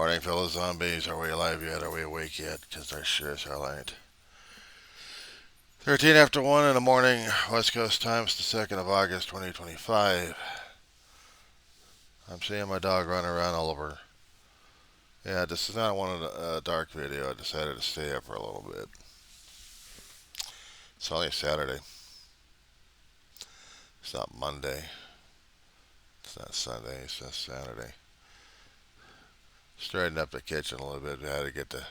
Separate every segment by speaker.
Speaker 1: Morning, fellow zombies. Are we alive yet? Are we awake yet? Because I sure as hell ain't. 13 after 1 in the morning, West Coast time. It's the 2nd of August, 2025. I'm seeing my dog run around all over. Yeah, this is not one of the dark video. I decided to stay up for a little bit. It's only Saturday. It's not Monday. It's not Sunday. It's just Saturday. Straightened up the kitchen a little bit. I had to get the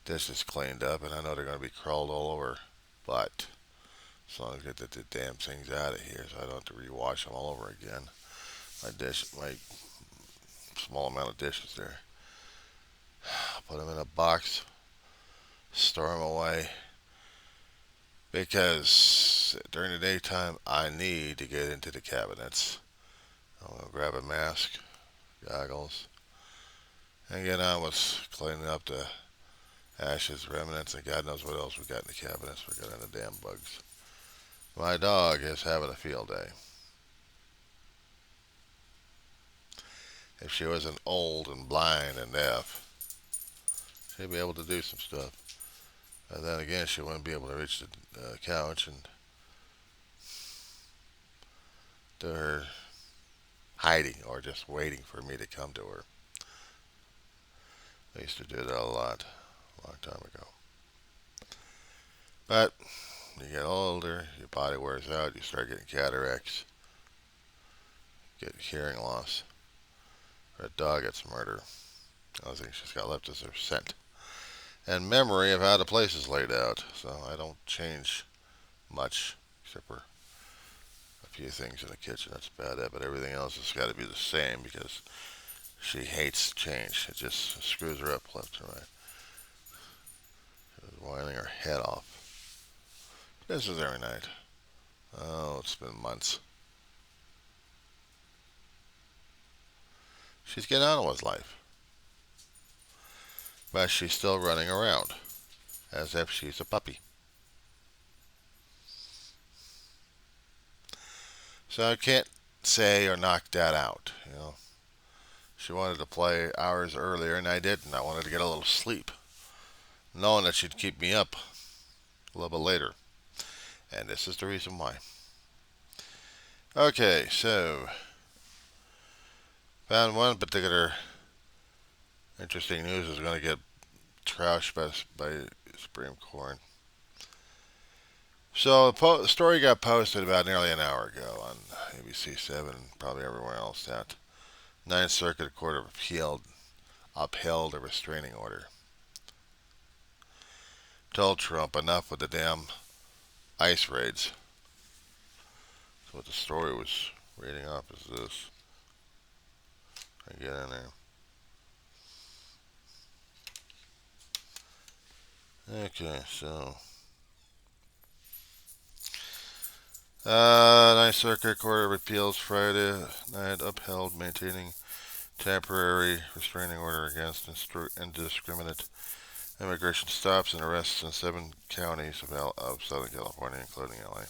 Speaker 1: dishes cleaned up, and I know they're going to be crawled all over. But as long as I get the damn things out of here, so I don't have to rewash them all over again. My small amount of dishes there. Put them in a box, store them away, because during the daytime I need to get into the cabinets. I'm going to grab a mask, goggles, and get on with cleaning up the ashes, remnants, and God knows what else we got in the cabinets. We got in the damn bugs. My dog is having a field day. If she wasn't old and blind and deaf, she'd be able to do some stuff. But then again, she wouldn't be able to reach the couch and do her hiding or just waiting for me to come to her. I used to do that a lot, a long time ago. But you get older, your body wears out, you start getting cataracts, get hearing loss. Or a dog gets murdered. The only thing she's got left is her scent and memory of how the place is laid out. So I don't change much except for a few things in the kitchen. That's about it. But everything else has got to be the same because she hates change. It just screws her up left and right. She's whining her head off. This is every night. Oh, it's been months. She's getting on with life. But she's still running around as if she's a puppy. So I can't say or knock that out, you know. She wanted to play hours earlier, and I didn't. I wanted to get a little sleep, knowing that she'd keep me up a little bit later. And this is the reason why. Okay, so found one particular interesting news is going to get trashed by Supreme Court. So the story got posted about nearly an hour ago on ABC7 and probably everywhere else that Ninth Circuit Court of Appeal upheld a restraining order. Told Trump enough with the damn ICE raids. So what the story was reading off is this. I get in there. Okay, so Ninth Circuit Court of Appeals Friday night upheld maintaining temporary restraining order against indiscriminate immigration stops and arrests in 7 counties of Southern California, including LA.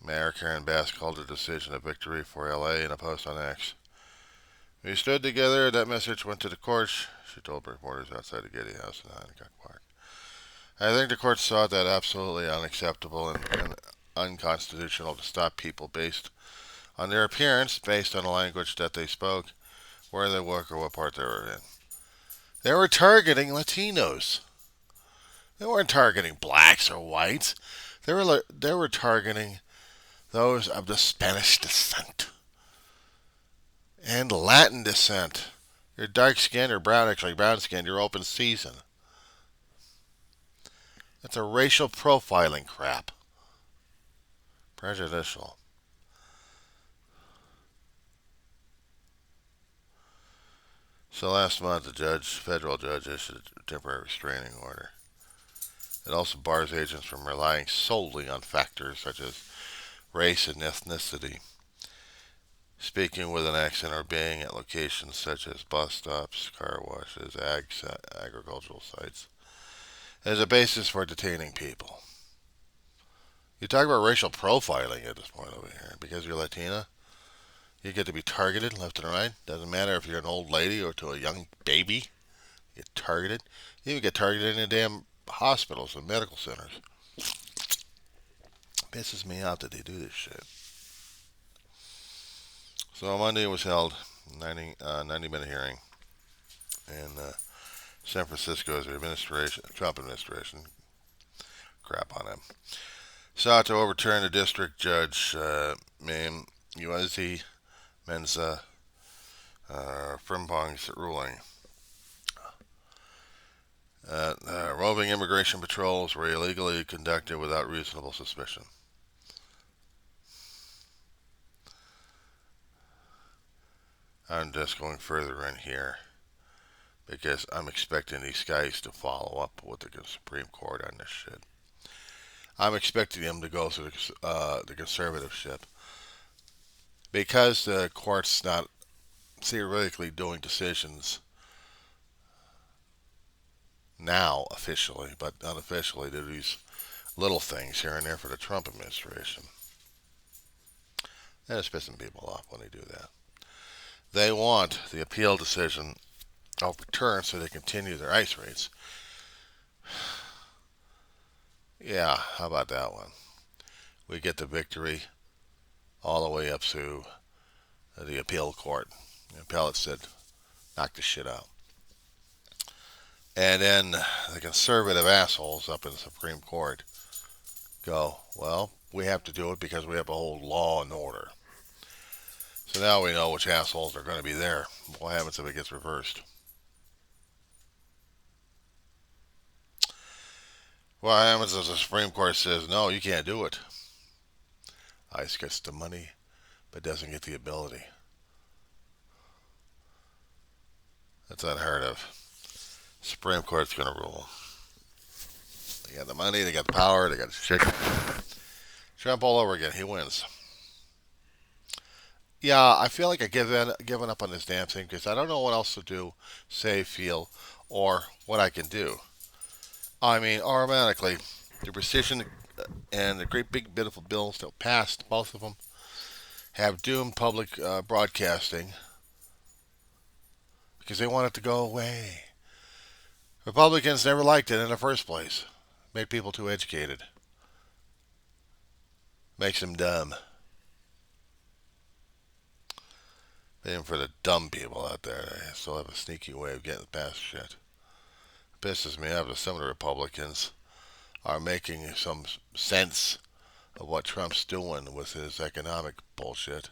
Speaker 1: Mayor Karen Bass called the decision a victory for LA in a post on X. We stood together. That message went to the courts, she told reporters outside the Getty House in Hancock Park. I think the court saw that absolutely unacceptable and unconstitutional to stop people based on their appearance, based on the language that they spoke, where they work, or what part they were in. They were targeting Latinos. They weren't targeting blacks or whites. They were targeting those of the Spanish descent and Latin descent. You're dark skinned or brown, actually brown skinned, you're open season. That's a racial profiling crap. Prejudicial. So last month, the federal judge issued a temporary restraining order. It also bars agents from relying solely on factors such as race and ethnicity, speaking with an accent, or being at locations such as bus stops, car washes, agricultural sites, as a basis for detaining people. You talk about racial profiling at this point over here because you're Latina. You get to be targeted left and right. Doesn't matter if you're an old lady or to a young baby. You get targeted. You even get targeted in the damn hospitals and medical centers. Pisses me out that they do this shit. So Monday was held 90-minute hearing in San Francisco's Trump administration. Crap on him. Sought to overturn the district judge USC Mensa Frimpong's ruling. Roving immigration patrols were illegally conducted without reasonable suspicion. I'm just going further in here because I'm expecting these guys to follow up with the Supreme Court on this shit. I'm expecting them to go through the conservative shit because the court's not theoretically doing decisions now officially, but unofficially do these little things here and there for the Trump administration. And it's pissing people off when they do that. They want the appeal decision overturned so they continue their ICE raids. Yeah, how about that one? We get the victory all the way up to the appeal court. The appellate said, knock this shit out. And then the conservative assholes up in the Supreme Court go, well, we have to do it because we have to hold law and order. So now we know which assholes are going to be there. What happens if it gets reversed? What happens if the Supreme Court says, no, you can't do it? ICE gets the money, but doesn't get the ability. That's unheard of. Supreme Court's going to rule. They got the money, they got the power, they got the shit. Trump all over again. He wins. Yeah, I feel like I've given up on this damn thing because I don't know what else to do, say, feel, or what I can do. I mean, automatically, the precision and the great big beautiful bills that passed, both of them, have doomed public broadcasting because they want it to go away. Republicans never liked it in the first place. Made people too educated. Makes them dumb. Even for the dumb people out there, they still have a sneaky way of getting past shit. It pisses me off that some of the Republicans are making some sense of what Trump's doing with his economic bullshit.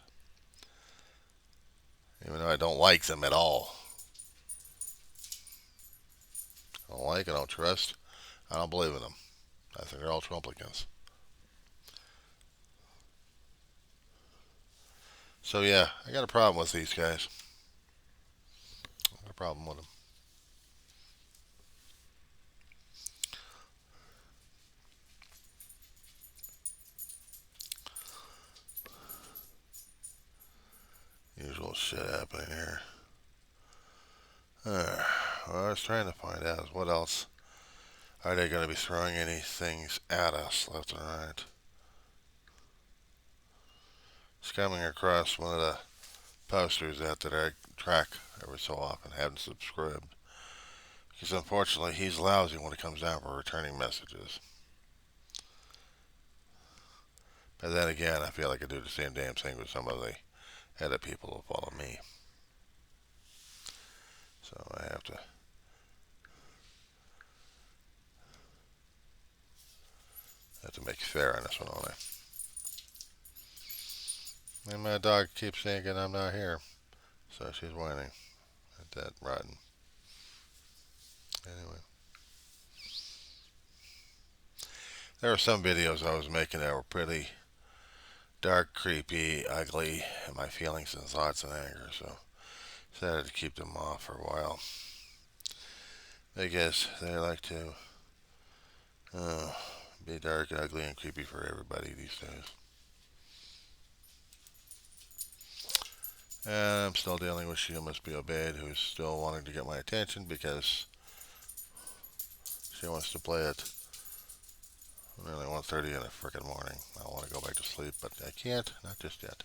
Speaker 1: Even though I don't like them at all. I don't like, I don't trust, I don't believe in them. I think they're all Trumplicans. So yeah, I got a problem with these guys. I got a problem with them. Usual shit happening here. What I was trying to find out is what else are they going to be throwing any things at us left and right. It's coming across one of the posters that I track every so often, haven't subscribed. Because unfortunately he's lousy when it comes down for returning messages. But then again, I feel like I do the same damn thing with some of the other people who follow me. So I have to make it fair on this one only. And my dog keeps thinking I'm not here. So she's whining at that rotten. Anyway. There were some videos I was making that were pretty dark, creepy, ugly, and my feelings and thoughts and anger, so I decided to keep them off for a while. I guess they like to be dark, ugly, and creepy for everybody these days. And I'm still dealing with She Must Be Obeyed, who's still wanting to get my attention because she wants to play it nearly 1:30 in the frickin' morning. I want to go back to sleep, but I can't, not just yet.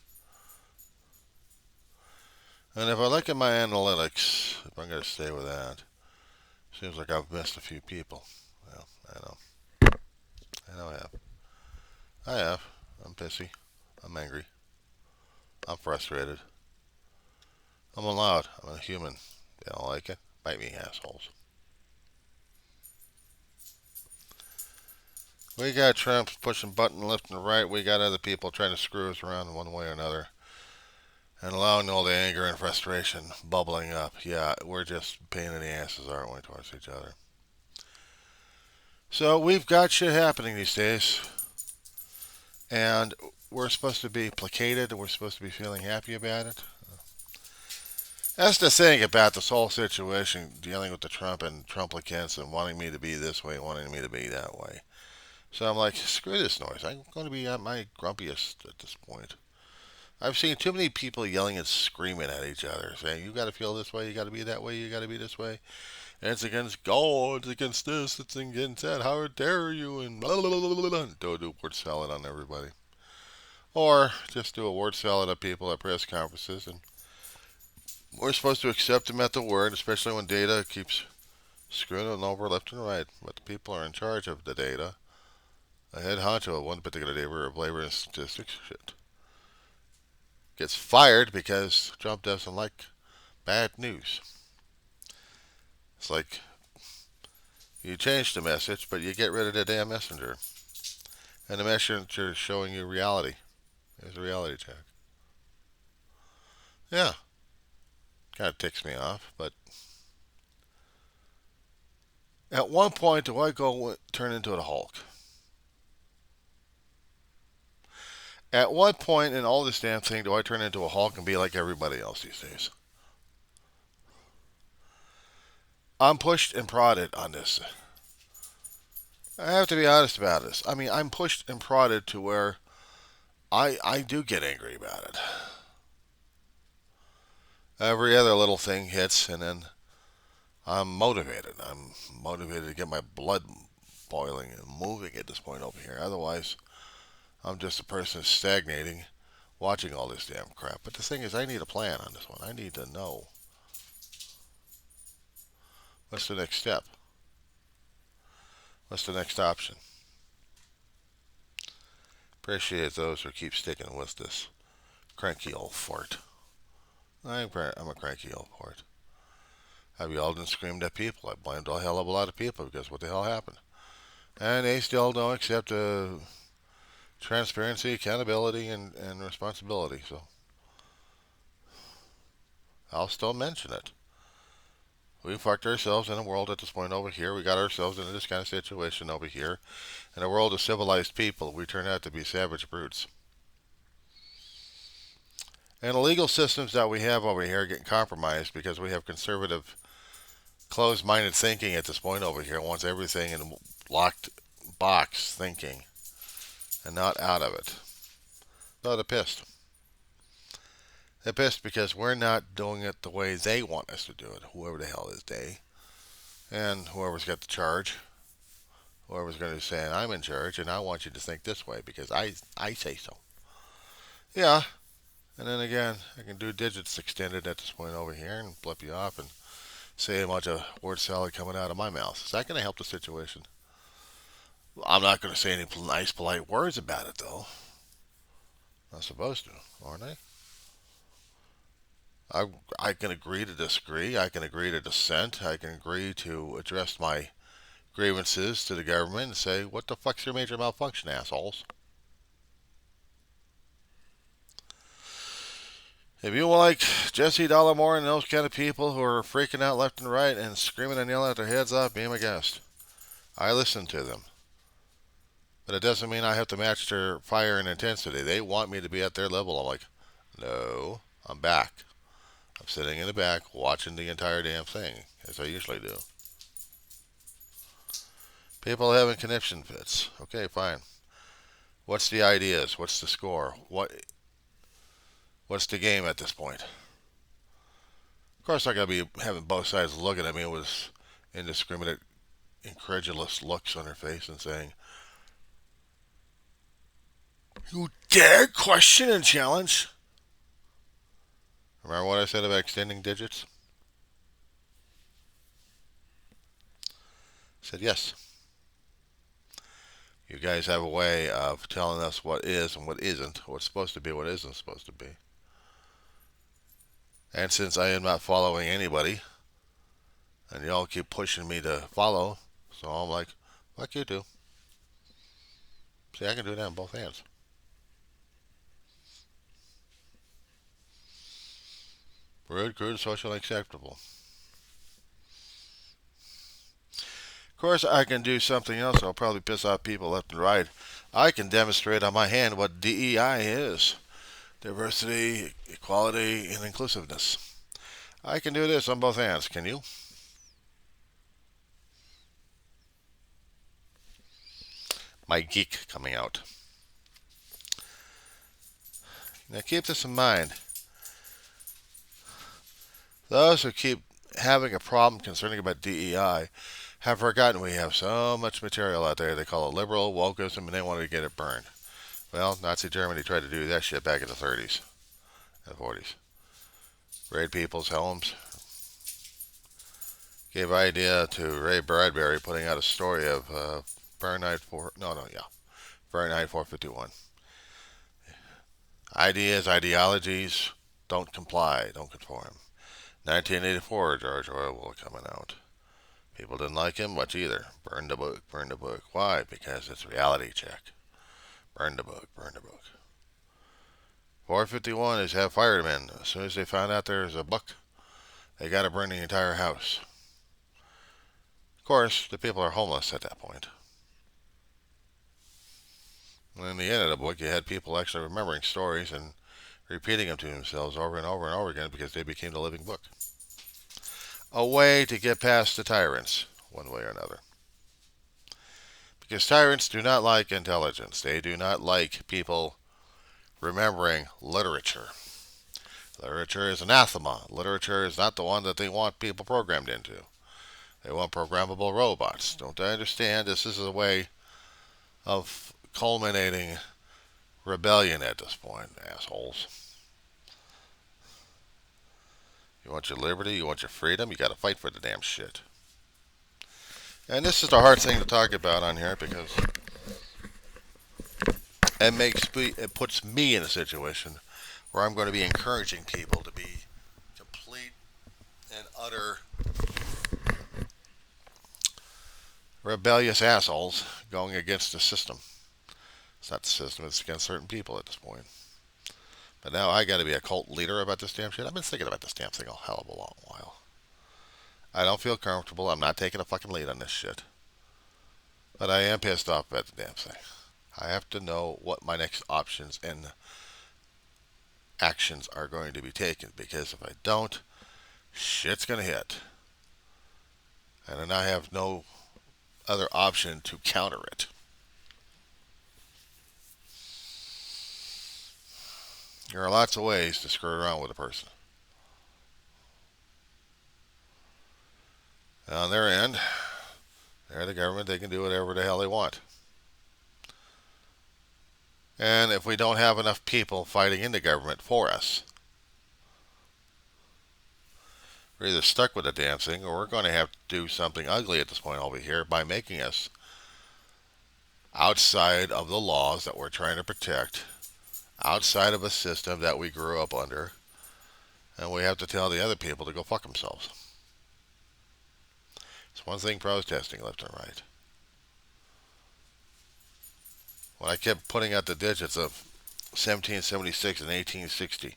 Speaker 1: And if I look at my analytics, if I'm going to stay with that, seems like I've missed a few people. Well, I know. I know I have. I have. I'm pissy. I'm angry. I'm frustrated. I'm allowed. I'm a human. They don't like it. Bite me, assholes. We got Trump pushing button left and right. We got other people trying to screw us around in one way or another. And allowing all the anger and frustration bubbling up. Yeah, we're just pain in the asses, aren't we, towards each other? So we've got shit happening these days. And we're supposed to be placated. We're supposed to be feeling happy about it. That's the thing about this whole situation, dealing with the Trump and Trumplicants and wanting me to be this way, wanting me to be that way. So I'm like, screw this noise. I'm going to be at my grumpiest at this point. I've seen too many people yelling and screaming at each other, saying, you got to feel this way, you got to be that way, you got to be this way. And it's against God, it's against this, it's against that, how dare you, and blah, blah, blah, blah, blah. Don't do word salad on everybody. Or just do a word salad at people at press conferences, and we're supposed to accept them at the word, especially when data keeps screwing them over left and right. But the people are in charge of the data. The head honcho of one particular day of labor and statistics shit gets fired because Trump doesn't like bad news. It's like you change the message, but you get rid of the damn messenger. And the messenger is showing you reality. There's a reality check. Yeah. Kind of ticks me off, but at one point do I go turn into a Hulk? At what point in all this damn thing do I turn into a Hulk and be like everybody else these days? I'm pushed and prodded on this. I have to be honest about this. I mean, I'm pushed and prodded to where I do get angry about it. Every other little thing hits, and then I'm motivated. I'm motivated to get my blood boiling and moving at this point over here. Otherwise, I'm just a person stagnating, watching all this damn crap. But the thing is, I need a plan on this one. I need to know what's the next step. What's the next option? Appreciate those who keep sticking with this cranky old fart. I'm a cranky old fart. I've yelled and screamed at people. I blamed a hell of a lot of people because what the hell happened. And they still don't accept transparency, accountability, and responsibility. So I'll still mention it. We fucked ourselves in a world at this point over here. We got ourselves into this kind of situation over here. In a world of civilized people, we turn out to be savage brutes. And the legal systems that we have over here are getting compromised because we have conservative, closed-minded thinking at this point over here. Wants everything in locked box thinking and not out of it. So they're pissed. They're pissed because we're not doing it the way they want us to do it. Whoever the hell is they. And whoever's got the charge. Whoever's going to be saying, I'm in charge and I want you to think this way because I say so. Yeah. And then again, I can do digits extended at this point over here and flip you off and say a bunch of word salad coming out of my mouth. Is that going to help the situation? I'm not going to say any nice, polite words about it, though. I'm supposed to, aren't I? I can agree to disagree. I can agree to dissent. I can agree to address my grievances to the government and say, what the fuck's your major malfunction, assholes? If you like Jesse Dollamore and those kind of people who are freaking out left and right and screaming and yelling at their heads off, be my guest. I listen to them. But it doesn't mean I have to match their fire and intensity. They want me to be at their level. I'm like, no, I'm back. I'm sitting in the back watching the entire damn thing, as I usually do. People having conniption fits. Okay, fine. What's the ideas? What's the score? What's the game at this point? Of course, I gotta be having both sides looking at me with indiscriminate, incredulous looks on their face and saying, "You dare question and challenge?" Remember what I said about extending digits? I said yes. You guys have a way of telling us what is and what isn't, what's supposed to be, what isn't supposed to be. And since I am not following anybody, and y'all keep pushing me to follow, so I'm like, fuck you too. See, I can do that on both hands. Rude, crude, socially acceptable. Of course, I can do something else. I'll probably piss off people left and right. I can demonstrate on my hand what DEI is. Diversity, equality, and inclusiveness. I can do this on both hands. Can you? My geek coming out. Now keep this in mind. Those who keep having a problem concerning about DEI have forgotten we have so much material out there. They call it liberal wokeism, and they want to get it burned. Well, Nazi Germany tried to do that shit back in the 30s and 40s. Raid people's homes. Gave idea to Ray Bradbury putting out a story of Fahrenheit 451. Ideas, ideologies don't comply, don't conform. 1984, George Orwell coming out. People didn't like him much either. Burn the book, burn the book. Why? Because it's reality check. Burn the book, burn the book. 451 is have firemen. As soon as they found out there's a book, they got to burn the entire house. Of course, the people are homeless at that point. And in the end of the book, you had people actually remembering stories and repeating them to themselves over and over and over again because they became the living book. A way to get past the tyrants, one way or another. Because tyrants do not like intelligence. They do not like people remembering literature. Literature is anathema. Literature is not the one that they want people programmed into. They want programmable robots. Don't they understand? This is a way of culminating rebellion at this point, assholes. You want your liberty, you want your freedom, you gotta fight for the damn shit. And this is the hard thing to talk about on here because it puts me in a situation where I'm going to be encouraging people to be complete and utter rebellious assholes going against the system. It's not the system, it's against certain people at this point. But now I got to be a cult leader about this damn shit. I've been thinking about this damn thing a hell of a long while. I don't feel comfortable. I'm not taking a fucking lead on this shit. But I am pissed off about the damn thing. I have to know what my next options and actions are going to be taken. Because if I don't, shit's going to hit. And then I have no other option to counter it. There are lots of ways to screw around with a person. And on their end, they're the government. They can do whatever the hell they want. And if we don't have enough people fighting in the government for us, we're either stuck with the damn thing or we're going to have to do something ugly at this point over here by making us outside of the laws that we're trying to protect, outside of a system that we grew up under, and we have to tell the other people to go fuck themselves. It's one thing protesting left and right. When I kept putting out the digits of 1776 and 1860,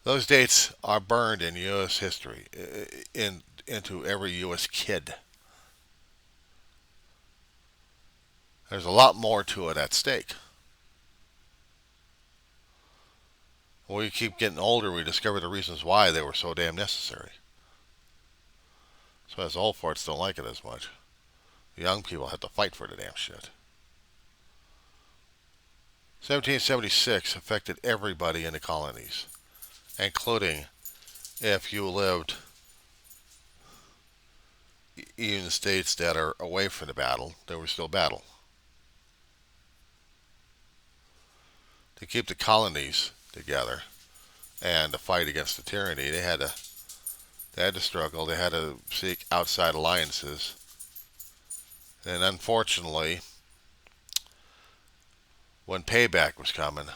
Speaker 1: those dates are burned in U.S. history, into every U.S. kid. There's a lot more to it at stake. When we keep getting older, we discover the reasons why they were so damn necessary. So as old farts don't like it as much. The young people have to fight for the damn shit. 1776 affected everybody in the colonies, including if you lived even in states that are away from the battle, there was still battle. To keep the colonies together, and to fight against the tyranny, they had to struggle. They had to seek outside alliances, and unfortunately, when payback was coming,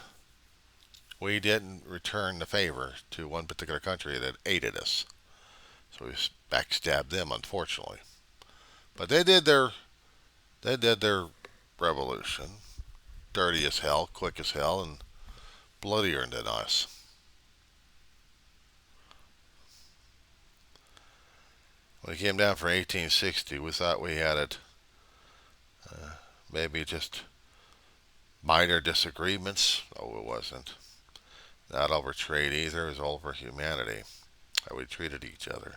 Speaker 1: we didn't return the favor to one particular country that aided us. So we backstabbed them, unfortunately. But they did their revolution, dirty as hell, quick as hell, and bloodier than us. When it came down for 1860, we thought we had it. Maybe just minor disagreements. Oh, it wasn't. Not over trade either. It was over humanity, how we treated each other,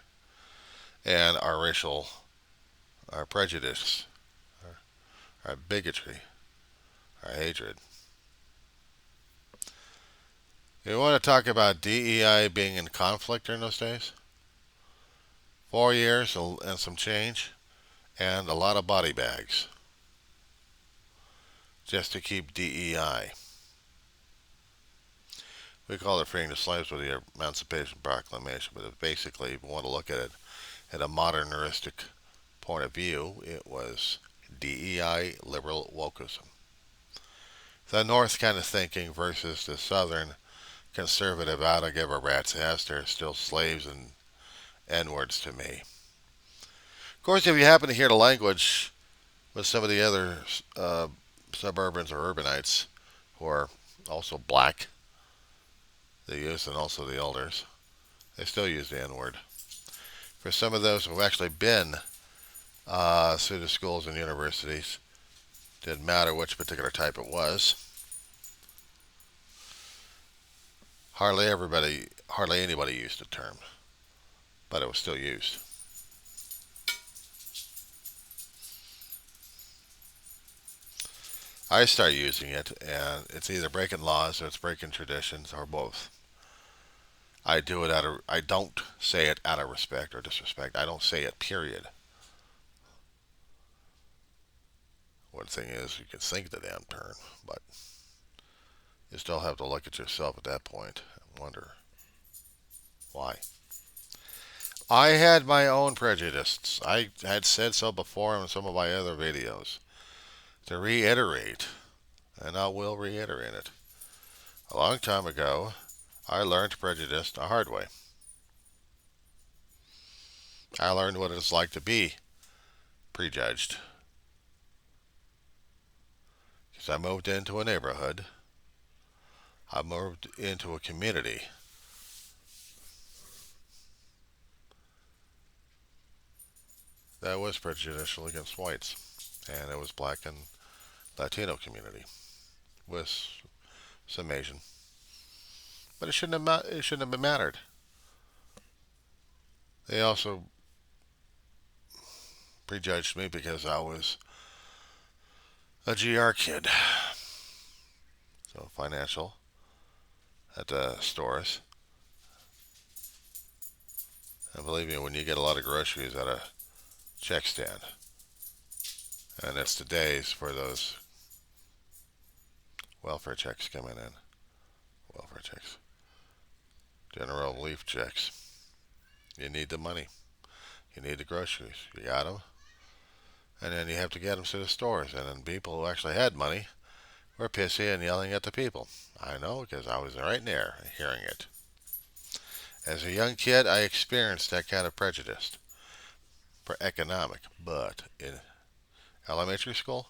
Speaker 1: and our prejudice, our bigotry, our hatred. You want to talk about DEI being in conflict during those days? 4 years and some change, and a lot of body bags just to keep DEI. We call it freeing the slaves with the Emancipation Proclamation, but basically, if you want to look at it at a modernistic point of view, it was DEI liberal wokeism. The North kind of thinking versus the Southern conservative, I don't give a rat's ass, they're still slaves and N-words to me. Of course, if you happen to hear the language with some of the other suburbans or urbanites who are also black, they use, and also the elders, they still use the N-word. For some of those who have actually been through the schools and universities, didn't matter which particular type it was. Hardly anybody used the term, but it was still used. I start using it, and it's either breaking laws or it's breaking traditions or both. I don't say it out of respect or disrespect. I don't say it, period. One thing is, you can think the damn term, but you still have to look at yourself at that point and wonder why. I had my own prejudices. I had said so before in some of my other videos. To reiterate, and I will reiterate it. A long time ago, I learned prejudice the hard way. I learned what it's like to be prejudged. Because I moved into a neighborhood. I moved into a community that was prejudicial against whites. And it was black and Latino community with some Asian. But it shouldn't have been mattered. They also prejudged me because I was a GR kid. So financial at the stores. And believe me, when you get a lot of groceries at a check stand, and it's the days for those welfare checks coming in. Welfare checks. General relief checks. You need the money. You need the groceries. You got them. And then you have to get them to the stores. And then people who actually had money were pissy and yelling at the people. I know, because I was right there hearing it. As a young kid, I experienced that kind of prejudice for economic. But in elementary school,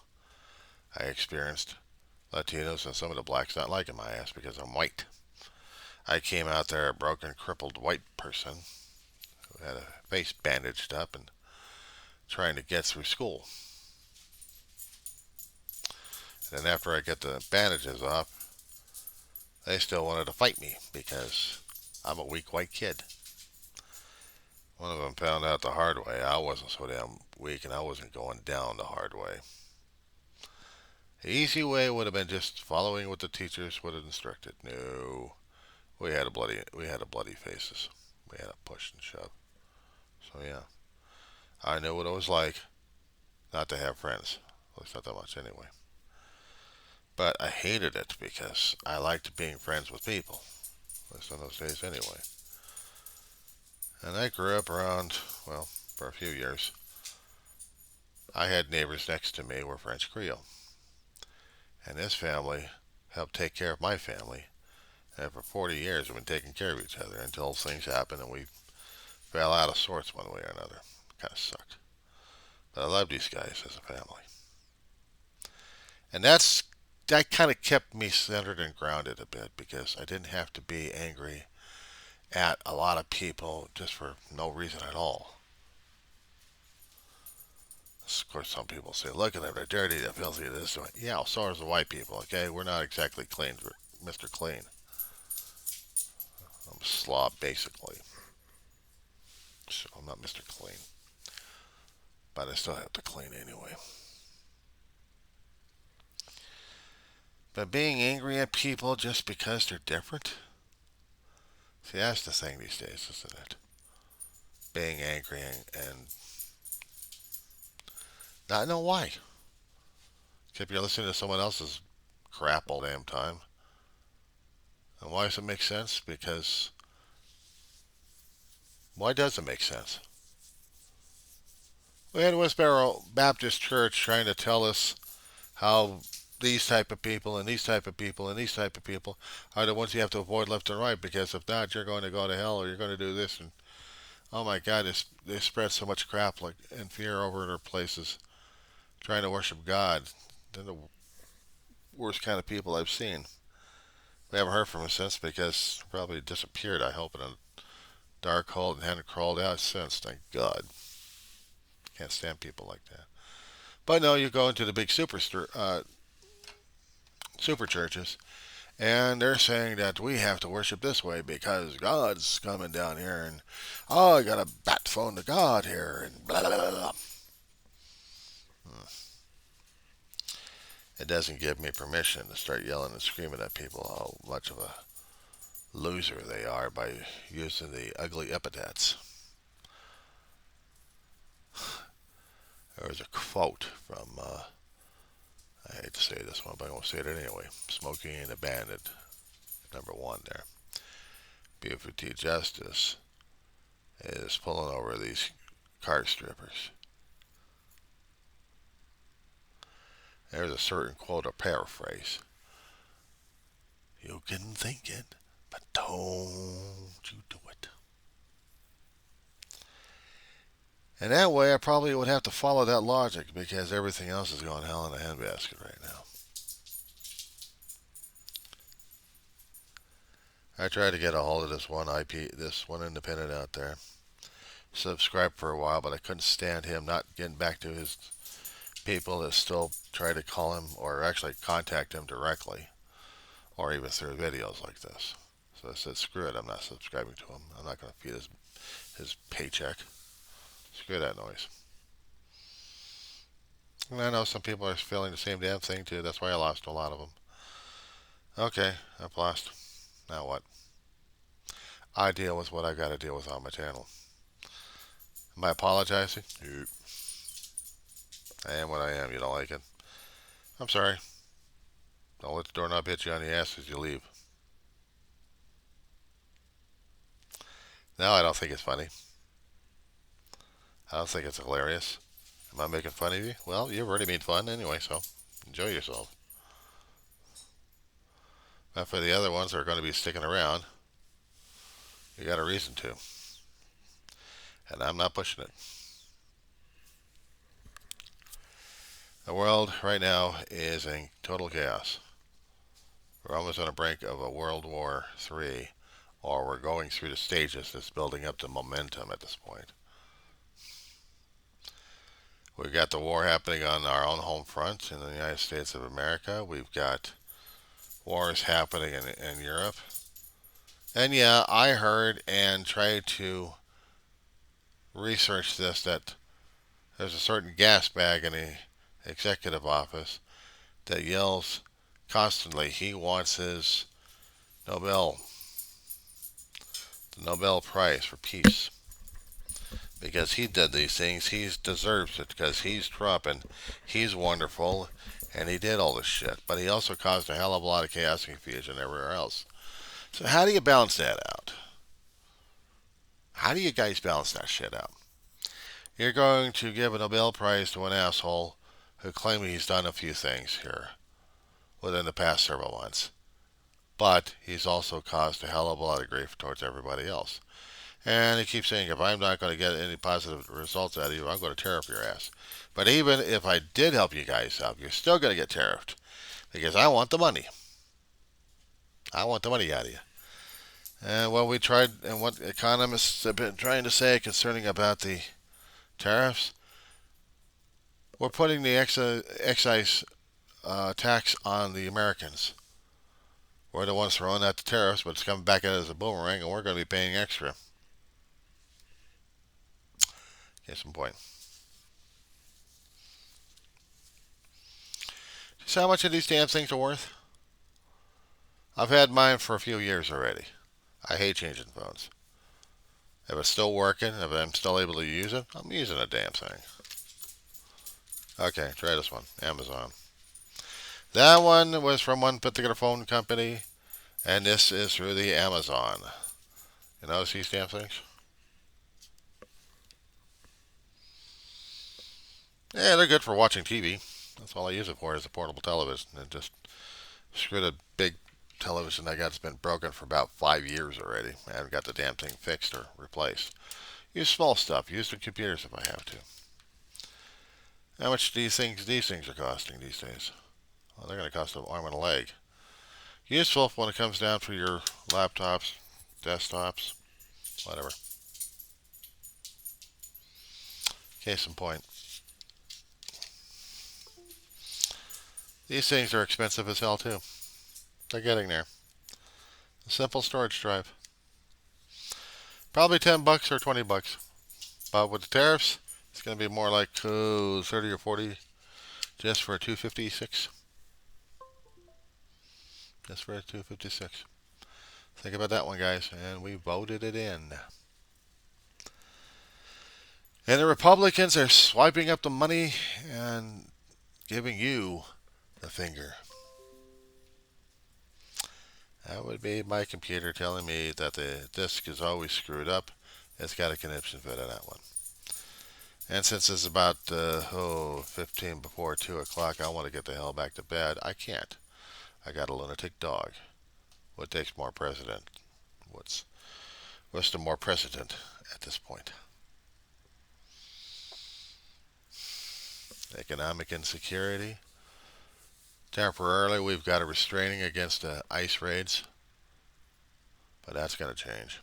Speaker 1: I experienced Latinos and some of the blacks not liking my ass because I'm white. I came out there a broken, crippled white person who had a face bandaged up and trying to get through school. And then after I get the bandages off, they still wanted to fight me because I'm a weak white kid. One of them found out the hard way. I wasn't so damn weak and I wasn't going down the hard way. The easy way would have been just following what the teachers would have instructed. No. We had bloody faces. We had a push and shove. So yeah, I knew what it was like not to have friends. At least not that much anyway. But I hated it because I liked being friends with people. At least in those days anyway. And I grew up around, well, for a few years. I had neighbors next to me were French Creole. And this family helped take care of my family. And for 40 years, we've been taking care of each other until things happened and we fell out of sorts one way or another. Kind of sucked. But I love these guys as a family. And that kind of kept me centered and grounded a bit because I didn't have to be angry at a lot of people just for no reason at all. Of course, some people say, look at them, they're dirty, they're filthy, this. Yeah, so are the white people, okay? We're not exactly clean, Mr. Clean. I'm a slob, basically. So I'm not Mr. Clean. But I still have to clean anyway. But being angry at people just because they're different? See, that's the thing these days, isn't it? Being angry and not know why. Except you're listening to someone else's crap all damn time. And why does it make sense? Because why does it make sense? We had Westboro Baptist Church trying to tell us how these type of people and these type of people and these type of people are the ones you have to avoid left and right, because if not, you're going to go to hell or you're going to do this. And oh my God, they spread so much crap and fear over their places trying to worship God. They're the worst kind of people I've seen. We haven't heard from him since because probably disappeared, I hope, in a dark hole and hadn't crawled out since. Thank God. Can't stand people like that. But no, you go into the big super churches, and they're saying that we have to worship this way because God's coming down here, and oh, I got a bat phone to God here, and blah blah blah blah. It doesn't give me permission to start yelling and screaming at people how much of a loser they are by using the ugly epithets. There was a quote from, I hate to say this one, but I'm going to say it anyway. Smokey and the Bandit, #1 there. BFT Justice is pulling over these car strippers. There's a certain quote or paraphrase. You can think it, but don't you do it. And that way I probably would have to follow that logic because everything else is going hell in a handbasket right now. I tried to get a hold of this one independent out there. Subscribed for a while, but I couldn't stand him not getting back to his people that still try to call him or actually contact him directly or even through videos like this. So I said, screw it, I'm not subscribing to him. I'm not going to feed his paycheck. Screw that noise. And I know some people are feeling the same damn thing too. That's why I lost a lot of them. Okay, I've lost. Now what? I deal with what I got to deal with on my channel. Am I apologizing? Nope. I am what I am. You don't like it? I'm sorry. Don't let the doorknob hit you on the ass as you leave. No, I don't think it's funny. I don't think it's hilarious. Am I making fun of you? Well, you've already made fun anyway, so enjoy yourself. But for the other ones that are going to be sticking around, you got a reason to. And I'm not pushing it. The world right now is in total chaos. We're almost on the brink of a World War III, or we're going through the stages that's building up to momentum at this point. We've got the war happening on our own home front in the United States of America. We've got wars happening in Europe. And yeah, I heard and tried to research this that there's a certain gas bag in the executive office that yells constantly he wants his the Nobel Prize for Peace. Because he did these things, he deserves it because he's Trump and he's wonderful and he did all this shit. But he also caused a hell of a lot of chaos and confusion everywhere else. So how do you balance that out? How do you guys balance that shit out? You're going to give a Nobel Prize to an asshole who claims he's done a few things here within the past several months. But he's also caused a hell of a lot of grief towards everybody else. And he keeps saying, if I'm not going to get any positive results out of you, I'm going to tariff your ass. But even if I did help you guys out, you're still going to get tariffed. Because I want the money. I want the money out of you. And what we tried, and what economists have been trying to say concerning about the tariffs, we're putting the excise tax on the Americans. We're the ones throwing out the tariffs, but it's coming back in as a boomerang, and we're going to be paying extra. Case in point. See how much of these damn things are worth? I've had mine for a few years already. I hate changing phones. If it's still working, if I'm still able to use it, I'm using the damn thing. Okay, try this one. Amazon. That one was from one particular phone company, and this is through the Amazon. You notice these damn things? Yeah, they're good for watching TV. That's all I use it for is a portable television. And just screw the big television I got that's been broken for about 5 years already. I haven't got the damn thing fixed or replaced. Use small stuff. Use the computers if I have to. How much do these things are costing these days? Well, they're going to cost an arm and a leg. Useful when it comes down for your laptops, desktops, whatever. Case in point. These things are expensive as hell too. They're getting there. A simple storage drive. Probably $10 or $20. But with the tariffs, it's going to be more like 30 or 40 just for a 256. Just for a 256. Think about that one, guys. And we voted it in. And the Republicans are swiping up the money and giving you the finger. That would be my computer telling me that the disk is always screwed up. It's got a conniption fit in that one. And since it's about 15 before 2 o'clock, I want to get the hell back to bed. I can't. I got a lunatic dog. What takes more precedent? What's the more precedent at this point? Economic insecurity. Temporarily, we've got a restraining against ICE raids, but that's going to change.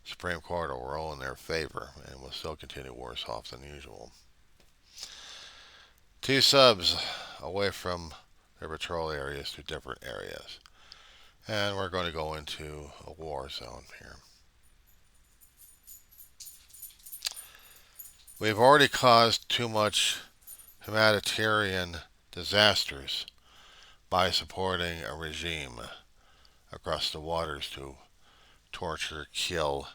Speaker 1: Supreme Court will roll in their favor, and will still continue worse off than usual. 2 subs away from their patrol areas to different areas, and we're going to go into a war zone here. We've already caused too much humanitarian disasters by supporting a regime across the waters to torture, kill,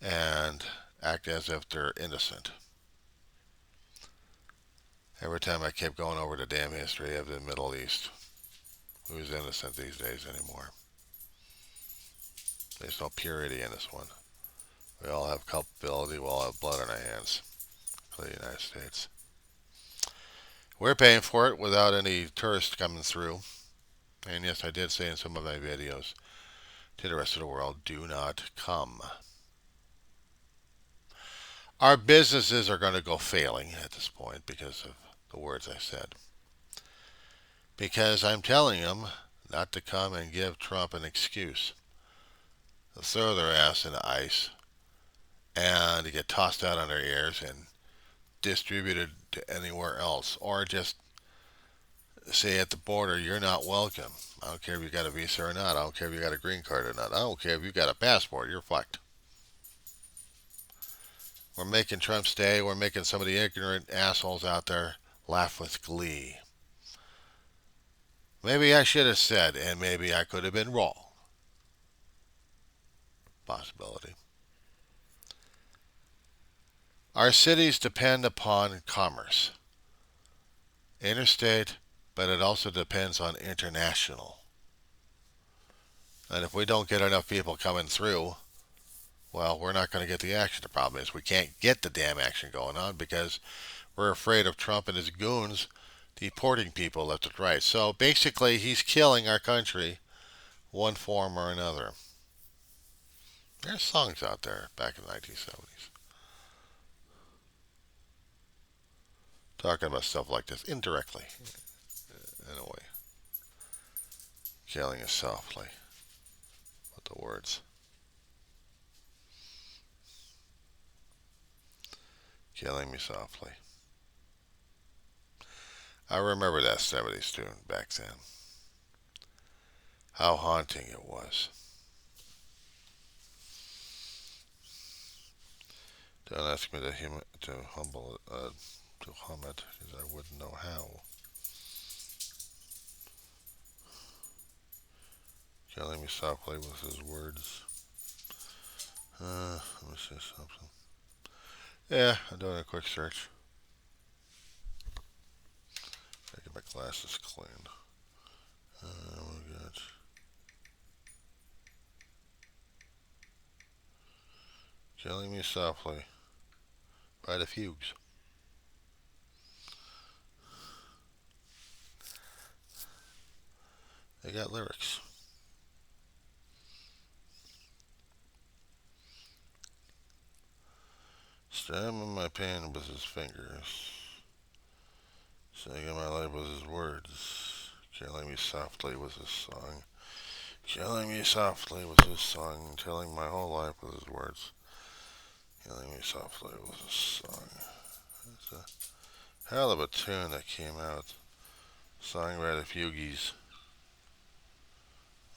Speaker 1: and act as if they're innocent. Every time I kept going over the damn history of the Middle East, who's innocent these days anymore? There's no purity in this one. We all have culpability, we all have blood on our hands for the United States. We're paying for it without any tourists coming through. And yes, I did say in some of my videos to the rest of the world, do not come. Our businesses are going to go failing at this point because of the words I said. Because I'm telling them not to come and give Trump an excuse to throw their ass into ICE and to get tossed out on their ears and distributed to anywhere else, or just say at the border, you're not welcome. I don't care if you got a visa or not. I don't care if you got a green card or not. I don't care if you got a passport. You're fucked. We're making Trump stay. We're making some of the ignorant assholes out there laugh with glee. Maybe I should have said, and maybe I could have been wrong. Possibility. Our cities depend upon commerce. Interstate, but it also depends on international. And if we don't get enough people coming through, well, we're not going to get the action. The problem is we can't get the damn action going on because we're afraid of Trump and his goons deporting people left and right. So basically, he's killing our country one form or another. There's songs out there back in the 1970s talking about stuff like this indirectly, in a way. Killing us softly with the words. Killing me softly. I remember that 70s tune back then. How haunting it was. Don't ask me to hum it, to hum it, because I wouldn't know how. Killing me softly with his words. Let me see something. Yeah, I'm doing a quick search. I get my glasses cleaned. Oh my God. Killing me softly by the Fugues. They got lyrics. Stabbing my pain with his fingers. Saving my life with his words. Killing me softly with his song. Killing me softly with his song. Telling my whole life with his words. Killing me softly with his song. It's a hell of a tune that came out. Sung by the Fugees.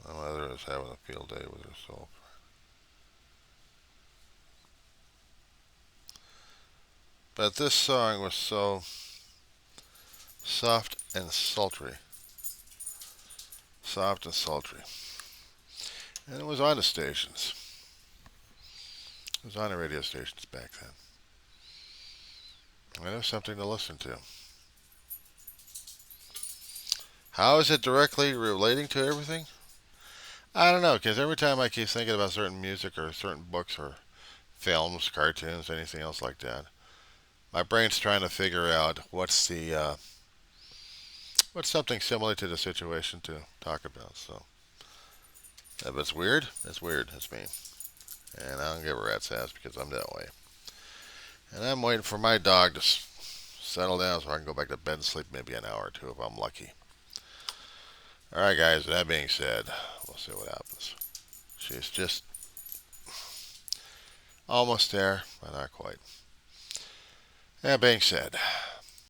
Speaker 1: My mother is having a field day with her soul. But this song was so soft and sultry. Soft and sultry. And it was on the stations. It was on the radio stations back then. And it was something to listen to. How is it directly relating to everything? I don't know, because every time I keep thinking about certain music or certain books or films, cartoons, anything else like that, my brain's trying to figure out what's something similar to the situation to talk about. So if it's weird, it's weird. It's me. And I don't give a rat's ass because I'm that way. And I'm waiting for my dog to settle down so I can go back to bed and sleep maybe an hour or two if I'm lucky. Alright guys, that being said, we'll see what happens. She's just almost there, but not quite. That being said,